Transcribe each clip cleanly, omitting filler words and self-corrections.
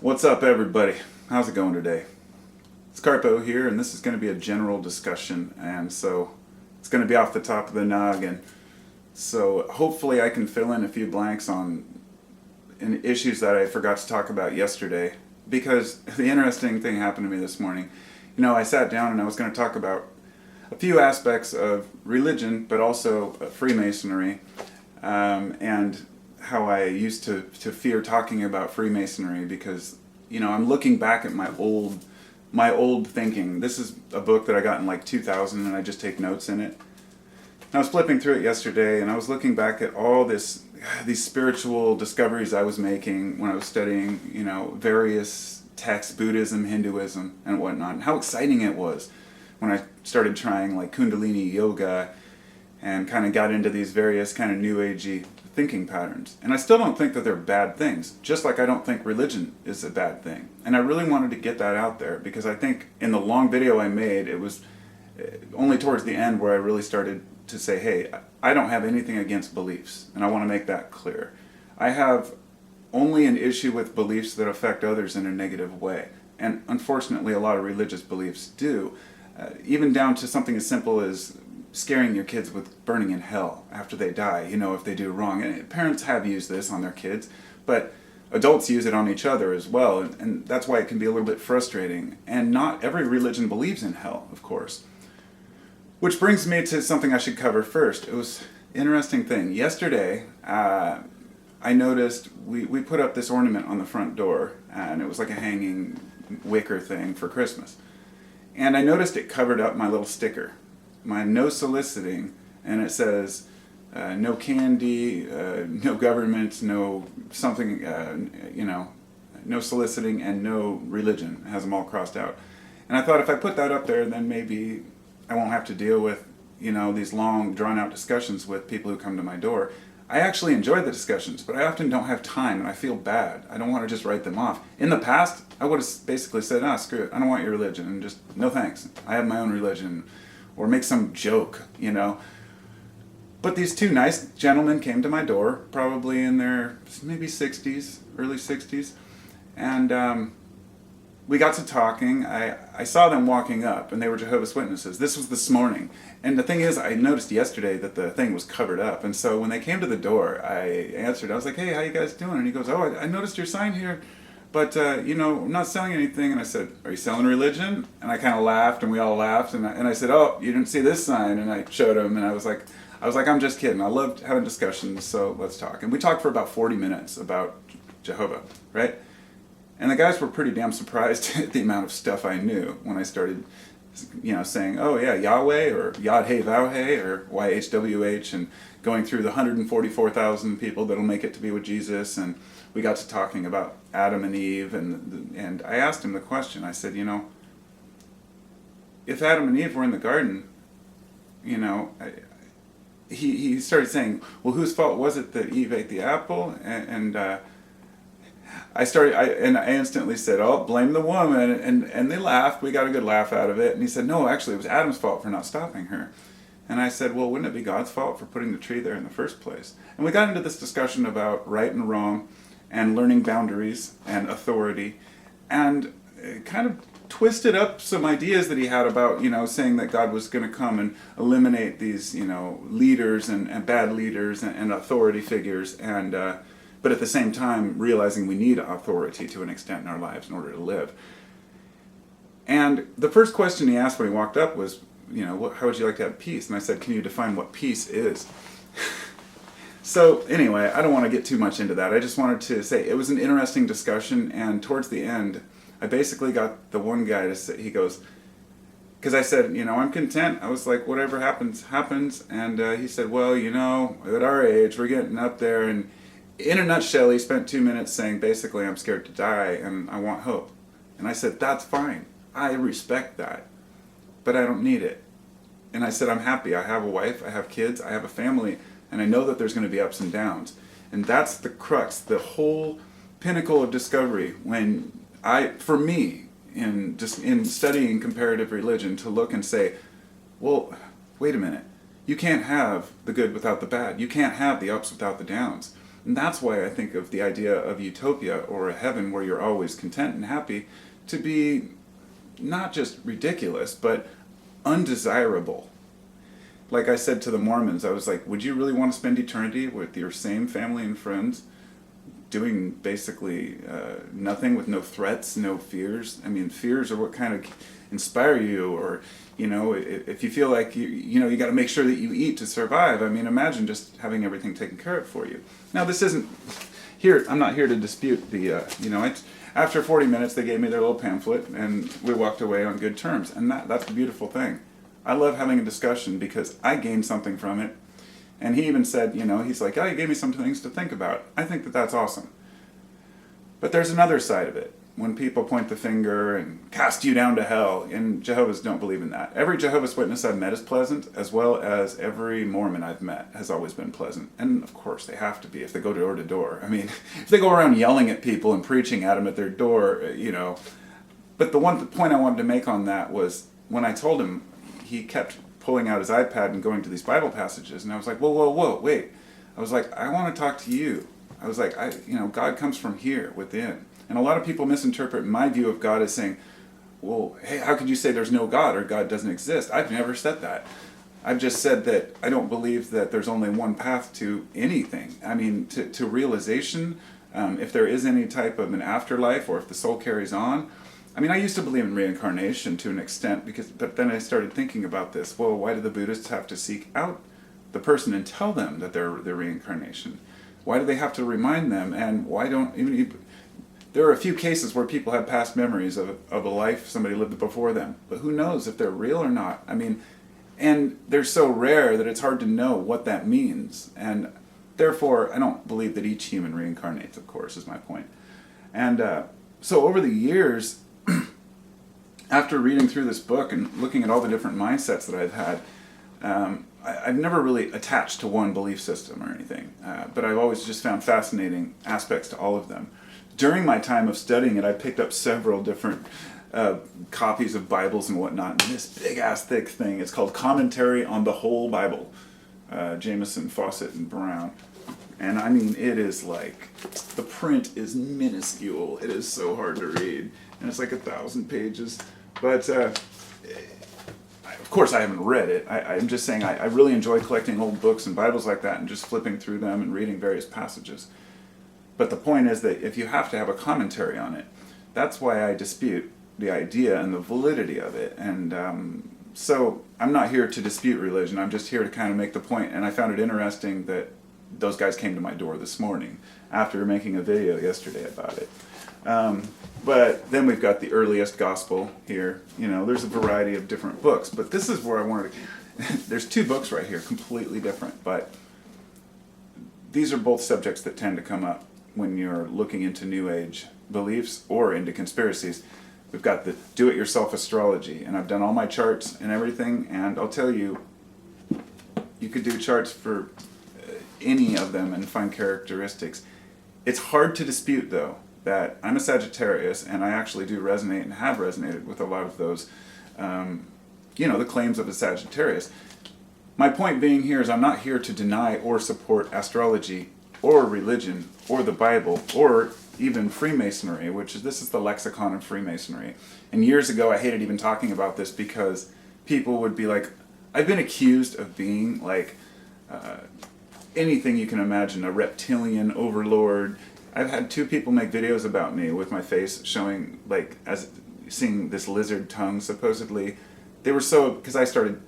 What's up, everybody? How's it going today? It's Carpo here, and this is going to be a general discussion, and so it's going to be off the top of the noggin. So hopefully I can fill in a few blanks on issues that I forgot to talk about yesterday, because the interesting thing happened to me this morning. I sat down and I was going to talk about a few aspects of religion, but also Freemasonry, and how I used to fear talking about Freemasonry because, I'm looking back at my old thinking. This is a book that I got in like 2000 and I just take notes in it. And I was flipping through it yesterday and I was looking back at all these spiritual discoveries I was making when I was studying, various texts, Buddhism, Hinduism, and whatnot, and how exciting it was when I started trying like Kundalini yoga and kind of got into these various kind of new agey thinking patterns. And I still don't think that they're bad things, just like I don't think religion is a bad thing. And I really wanted to get that out there because I think in the long video I made, it was only towards the end where I really started to say, hey, I don't have anything against beliefs, and I want to make that clear. I have only an issue with beliefs that affect others in a negative way. And unfortunately, a lot of religious beliefs do, even down to something as simple as scaring your kids with burning in hell after they die, if they do wrong. And parents have used this on their kids, but adults use it on each other as well, and that's why it can be a little bit frustrating. And not every religion believes in hell, of course. Which brings me to something I should cover first. It was an interesting thing. Yesterday, I noticed we put up this ornament on the front door, and it was like a hanging wicker thing for Christmas. And I noticed it covered up my little sticker, my no soliciting, and it says no candy, no government, no something, no soliciting, and no religion. It has them all crossed out. And I thought if I put that up there, then maybe I won't have to deal with, these long, drawn-out discussions with people who come to my door. I actually enjoy the discussions, but I often don't have time, and I feel bad. I don't want to just write them off. In the past, I would have basically said, screw it, I don't want your religion, and just, no thanks. I have my own religion. Or make some joke, But these two nice gentlemen came to my door, probably in their maybe 60s, early 60s, and we got to talking. I saw them walking up, and they were Jehovah's Witnesses. This was this morning. And the thing is, I noticed yesterday that the thing was covered up, and so when they came to the door, I answered. I was like, hey, how you guys doing? And he goes, oh, I noticed your sign here. But, I'm not selling anything. And I said, are you selling religion? And I kind of laughed, and we all laughed. And I said, oh, you didn't see this sign? And I showed him, and I was like, I'm just kidding. I loved having discussions, so let's talk. And we talked for about 40 minutes about Jehovah, right? And the guys were pretty damn surprised at the amount of stuff I knew when I started, saying, oh, yeah, Yahweh, or Yad-Hey-Vau-Hey, or YHWH, and going through the 144,000 people that'll make it to be with Jesus. And we got to talking about Adam and Eve, and I asked him the question. I said, if Adam and Eve were in the garden, he started saying, well, whose fault was it that Eve ate the apple? And I instantly said, oh, blame the woman, and they laughed. We got a good laugh out of it. And he said, no, actually, it was Adam's fault for not stopping her. And I said, well, wouldn't it be God's fault for putting the tree there in the first place? And we got into this discussion about right and wrong, and learning boundaries and authority, and kind of twisted up some ideas that he had about, saying that God was going to come and eliminate these, leaders and bad leaders and authority figures, and but at the same time realizing we need authority to an extent in our lives in order to live. And the first question he asked when he walked up was, how would you like to have peace? And I said, can you define what peace is? So anyway, I don't want to get too much into that. I just wanted to say it was an interesting discussion, and towards the end, I basically got the one guy to say, he goes, because I said, I'm content. I was like, whatever happens, happens. And he said, well, at our age, we're getting up there. And in a nutshell, he spent 2 minutes saying, basically, I'm scared to die, and I want hope. And I said, that's fine. I respect that, but I don't need it. And I said, I'm happy. I have a wife, I have kids, I have a family, and I know that there's going to be ups and downs. And that's the crux, the whole pinnacle of discovery when for me, in studying comparative religion, to look and say, well, wait a minute. You can't have the good without the bad. You can't have the ups without the downs. And that's why I think of the idea of utopia or a heaven where you're always content and happy to be not just ridiculous, but undesirable. Like I said to the Mormons, I was like, would you really want to spend eternity with your same family and friends doing basically nothing, with no threats, no fears? I mean, fears are what kind of inspire you, or, you know, if you feel like you got to make sure that you eat to survive. I mean, imagine just having everything taken care of for you. Now, this isn't here. I'm not here to dispute the, after 40 minutes, they gave me their little pamphlet, and we walked away on good terms. And that's the beautiful thing. I love having a discussion because I gained something from it. And he even said, he's like, oh, you gave me some things to think about. I think that that's awesome. But there's another side of it. When people point the finger and cast you down to hell, and Jehovah's don't believe in that. Every Jehovah's Witness I've met is pleasant, as well as every Mormon I've met has always been pleasant. And of course they have to be if they go door to door. I mean, if they go around yelling at people and preaching at them at their door, But the point I wanted to make on that was, when I told him, he kept pulling out his iPad and going to these Bible passages, and I was like, whoa, wait. I was like, I want to talk to you. I was like, God comes from here, within. And a lot of people misinterpret my view of God as saying, well, hey, how could you say there's no God or God doesn't exist? I've never said that. I've just said that I don't believe that there's only one path to anything. I mean, to realization, if there is any type of an afterlife, or if the soul carries on. I mean, I used to believe in reincarnation to an extent, but then I started thinking about this. Well, why do the Buddhists have to seek out the person and tell them that they're reincarnation? Why do they have to remind them? And why don't there are a few cases where people have past memories of a life somebody lived before them, but who knows if they're real or not? I mean, and they're so rare that it's hard to know what that means. And therefore, I don't believe that each human reincarnates, of course, is my point. And so over the years, after reading through this book and looking at all the different mindsets that I've had, I've never really attached to one belief system or anything, but I've always just found fascinating aspects to all of them. During my time of studying it, I picked up several different copies of Bibles and whatnot. And this big-ass thick thing, it's called Commentary on the Whole Bible, Jameson, Fawcett, and Brown. And I mean, it is like, the print is minuscule. It is so hard to read. And it's like 1,000 pages. But of course I haven't read it. I'm just saying I really enjoy collecting old books and Bibles like that and just flipping through them and reading various passages. But the point is that if you have to have a commentary on it, that's why I dispute the idea and the validity of it. And so I'm not here to dispute religion. I'm just here to kind of make the point. And I found it interesting that those guys came to my door this morning after making a video yesterday about it. But then we've got the earliest gospel here. There's a variety of different books. But this is where I wanted to... There's 2 books right here, completely different. But these are both subjects that tend to come up when you're looking into New Age beliefs or into conspiracies. We've got the do-it-yourself astrology, and I've done all my charts and everything, and I'll tell you, you could do charts for any of them and find characteristics. It's hard to dispute, though, that I'm a Sagittarius, and I actually do resonate and have resonated with a lot of those, the claims of a Sagittarius. My point being here is I'm not here to deny or support astrology or religion, or the Bible, or even Freemasonry, this is the lexicon of Freemasonry. And years ago I hated even talking about this because people would be like, I've been accused of being like anything you can imagine, a reptilian overlord. I've had 2 people make videos about me with my face showing, like, as seeing this lizard tongue, supposedly. They were so, because I started,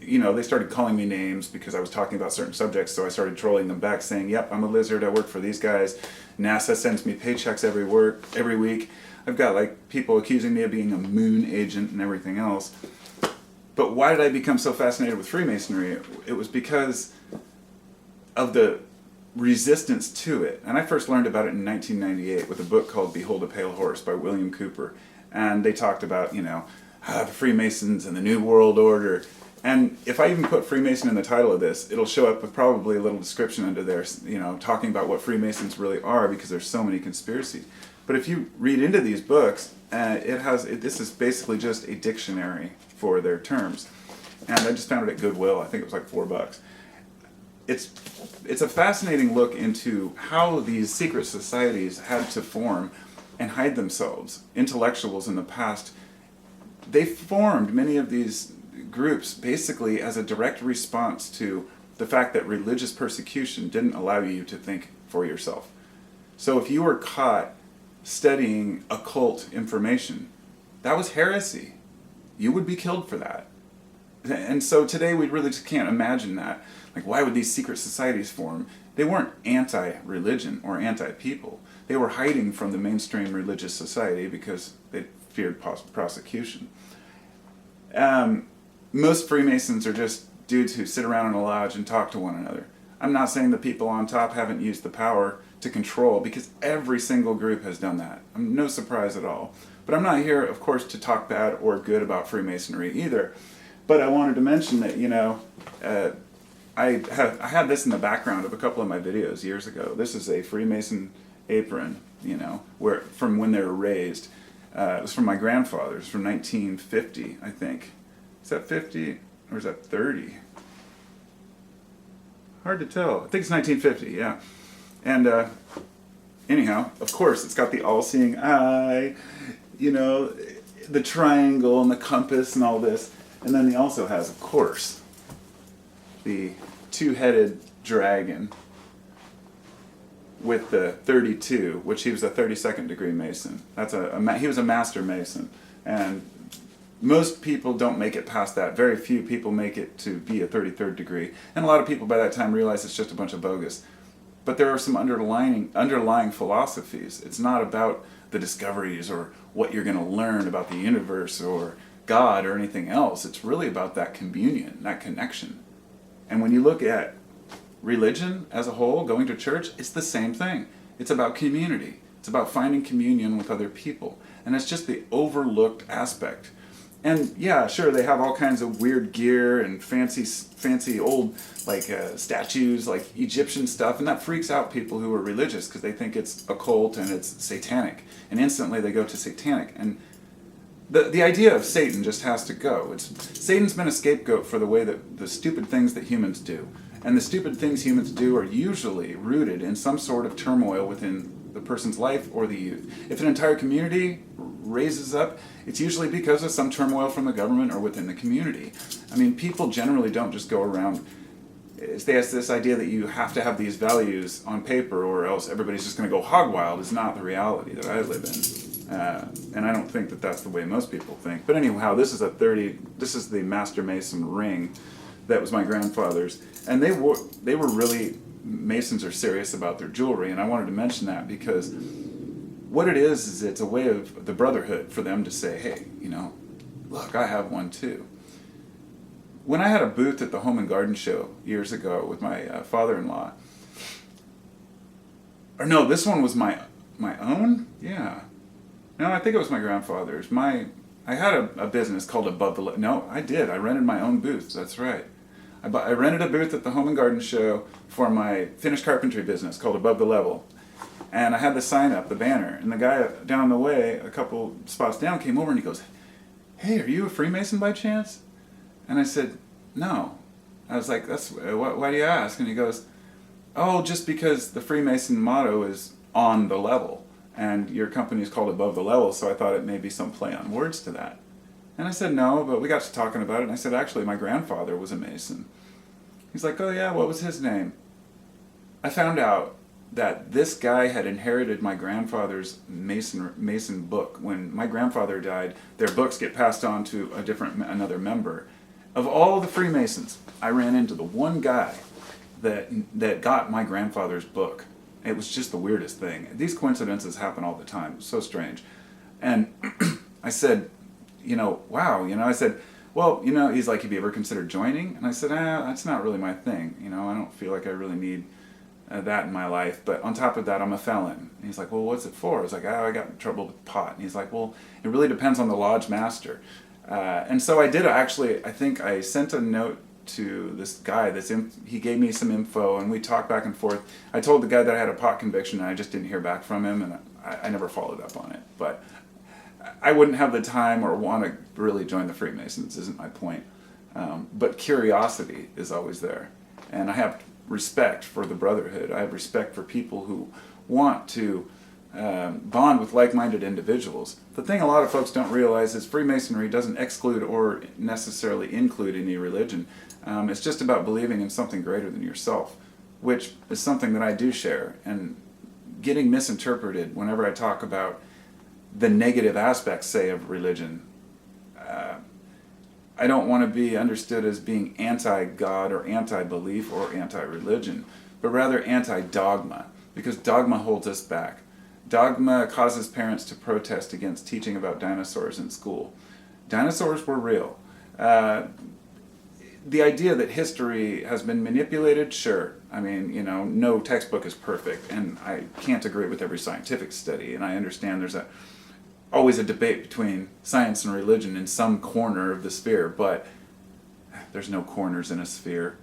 they started calling me names because I was talking about certain subjects, so I started trolling them back saying, yep, I'm a lizard, I work for these guys, NASA sends me paychecks every week. I've got, like, people accusing me of being a moon agent and everything else. But why did I become so fascinated with Freemasonry? It was because of the resistance to it. And I first learned about it in 1998 with a book called Behold a Pale Horse by William Cooper. And they talked about, the Freemasons and the New World Order. And if I even put Freemason in the title of this, it'll show up with probably a little description under there, talking about what Freemasons really are, because there's so many conspiracies. But if you read into these books, this is basically just a dictionary for their terms. And I just found it at Goodwill. I think it was like $4. it's a fascinating look into how these secret societies had to form and hide themselves. Intellectuals in the past, they formed many of these groups basically as a direct response to the fact that religious persecution didn't allow you to think for yourself. So if you were caught studying occult information, that was heresy. You would be killed for that. And so today we really just can't imagine that. Like, why would these secret societies form? They weren't anti-religion or anti-people. They were hiding from the mainstream religious society because they feared prosecution. Most Freemasons are just dudes who sit around in a lodge and talk to one another. I'm not saying the people on top haven't used the power to control, because every single group has done that. I'm no surprise at all. But I'm not here, of course, to talk bad or good about Freemasonry either. But I wanted to mention that, I had this in the background of a couple of my videos years ago. This is a Freemason apron, from when they were raised. It was from my grandfather's from 1950, I think. Is that 50 or is that 30? Hard to tell. I think it's 1950, yeah. And anyhow, of course, it's got the all-seeing eye, the triangle and the compass and all this. And then he also has, of course, the two-headed dragon with the 32, which he was a 32nd degree Mason. He was a master Mason. And most people don't make it past that. Very few people make it to be a 33rd degree. And a lot of people by that time realize it's just a bunch of bogus. But there are some underlying philosophies. It's not about the discoveries or what you're going to learn about the universe or God or anything else. It's really about that communion, that connection. And when you look at religion as a whole, going to church, it's the same thing. It's about community. It's about finding communion with other people. And it's just the overlooked aspect. And yeah, sure, they have all kinds of weird gear and fancy old statues, like Egyptian stuff, and that freaks out people who are religious because they think it's occult and it's satanic. And instantly they go to satanic. And the idea of Satan just has to go. Satan's been a scapegoat for the way that the stupid things that humans do. And the stupid things humans do are usually rooted in some sort of turmoil within the person's life or the youth. If an entire community raises up, it's usually because of some turmoil from the government or within the community. I mean, people generally don't just go around. They have this idea that you have to have these values on paper or else everybody's just going to go hog wild. Is not the reality that I live in. And I don't think that that's the way most people think. But anyhow, this is the Master Mason ring that was my grandfather's. And they were really, Masons are serious about their jewelry. And I wanted to mention that because what it is it's a way of the brotherhood for them to say, hey, look, I have one too. When I had a booth at the Home and Garden Show years ago with my father-in-law, or no, this one was my own? Yeah. No, I think it was my grandfather's. I had a business called Above the Level. No, I did. I rented my own booth. That's right. I rented a booth at the Home and Garden Show for my finished carpentry business called Above the Level. And I had the sign up, the banner. And the guy down the way, a couple spots down, came over and he goes, hey, are you a Freemason by chance? And I said, no. I was like, why do you ask? And he goes, oh, just because the Freemason motto is on the level. And your company is called Above the Level, so I thought it may be some play on words to that. And I said, no, but we got to talking about it, and I said, actually, my grandfather was a Mason. He's like, oh yeah, what was his name? I found out that this guy had inherited my grandfather's Mason book. When my grandfather died, their books get passed on to another member. Of all the Freemasons, I ran into the one guy that got my grandfather's book. It was just the weirdest thing. These coincidences happen all the time. It's so strange. And I said, wow. I said, well, he's like, have you ever considered joining? And I said, that's not really my thing. I don't feel like I really need that in my life. But on top of that, I'm a felon. And he's like, well, what's it for? I was like, I got in trouble with pot. And he's like, well, it really depends on the lodge master. And so I did actually, I think I sent a note to this guy he gave me some info and we talked back and forth. I told the guy that I had a pot conviction and I just didn't hear back from him, and I never followed up on it. But I wouldn't have the time or want to really join the Freemasons, isn't my point. But curiosity is always there. And I have respect for the brotherhood. I have respect for people who want to bond with like-minded individuals. The thing a lot of folks don't realize is Freemasonry doesn't exclude or necessarily include any religion. It's just about believing in something greater than yourself, which is something that I do share. And getting misinterpreted whenever I talk about the negative aspects, say, of religion. I don't want to be understood as being anti-God or anti-belief or anti-religion, but rather anti-dogma, because dogma holds us back. Dogma causes parents to protest against teaching about dinosaurs in school. Dinosaurs were real. The idea that history has been manipulated, sure. I mean, no textbook is perfect, and I can't agree with every scientific study, and I understand there's always a debate between science and religion in some corner of the sphere, but there's no corners in a sphere.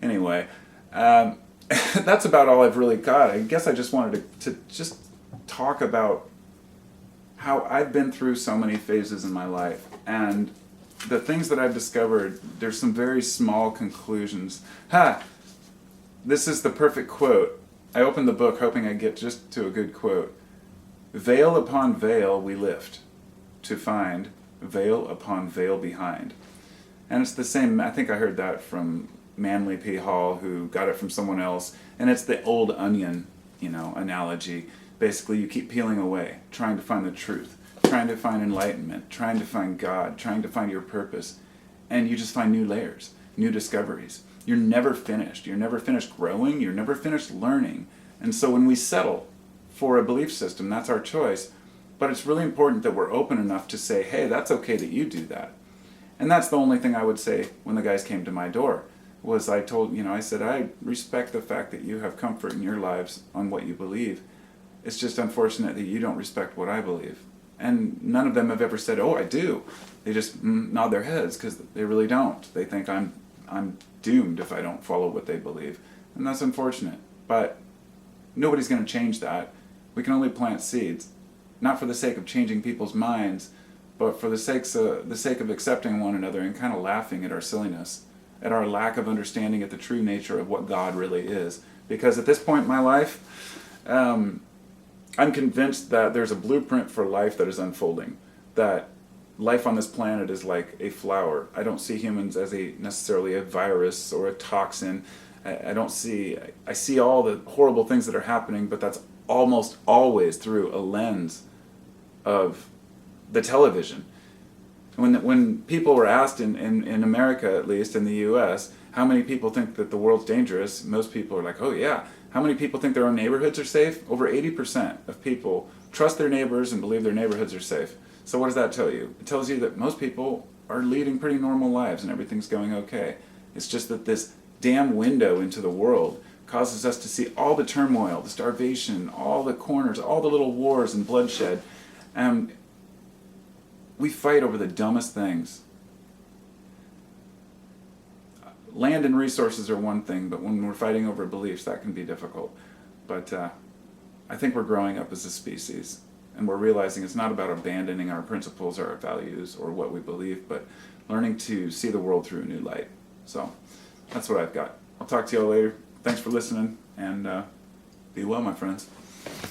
Anyway, that's about all I've really got. I guess I just wanted to just talk about how I've been through so many phases in my life, and the things that I've discovered. There's some very small conclusions. This is the perfect quote. I opened the book hoping I'd get just to a good quote. Veil upon veil we lift, to find veil upon veil behind. And it's the same, I think I heard that from Manly P. Hall, who got it from someone else, and it's the old onion, analogy. Basically, you keep peeling away, trying to find the truth, trying to find enlightenment, trying to find God, trying to find your purpose, and you just find new layers, new discoveries. You're never finished. You're never finished growing. You're never finished learning. And so when we settle for a belief system, that's our choice. But it's really important that we're open enough to say, hey, that's okay that you do that. And that's the only thing I would say when the guys came to my door, was I said, I respect the fact that you have comfort in your lives on what you believe. It's just unfortunate that you don't respect what I believe. And none of them have ever said, oh, I do. They just nod their heads because they really don't. They think I'm doomed if I don't follow what they believe. And that's unfortunate. But nobody's going to change that. We can only plant seeds, not for the sake of changing people's minds, but for the sake of accepting one another and kind of laughing at our silliness, at our lack of understanding at the true nature of what God really is. Because at this point in my life, I'm convinced that there's a blueprint for life that is unfolding, that life on this planet is like a flower. I don't see humans as necessarily a virus or a toxin. I see all the horrible things that are happening, but that's almost always through a lens of the television. When people were asked in America, at least in the US, how many people think that the world's dangerous, most people are like, oh yeah. How many people think their own neighborhoods are safe? Over 80% of people trust their neighbors and believe their neighborhoods are safe. So what does that tell you? It tells you that most people are leading pretty normal lives and everything's going okay. It's just that this damn window into the world causes us to see all the turmoil, the starvation, all the corners, all the little wars and bloodshed. And we fight over the dumbest things. Land and resources are one thing, but when we're fighting over beliefs, that can be difficult. But I think we're growing up as a species, and we're realizing it's not about abandoning our principles or our values or what we believe, but learning to see the world through a new light. So that's what I've got. I'll talk to y'all later. Thanks for listening, and be well, my friends.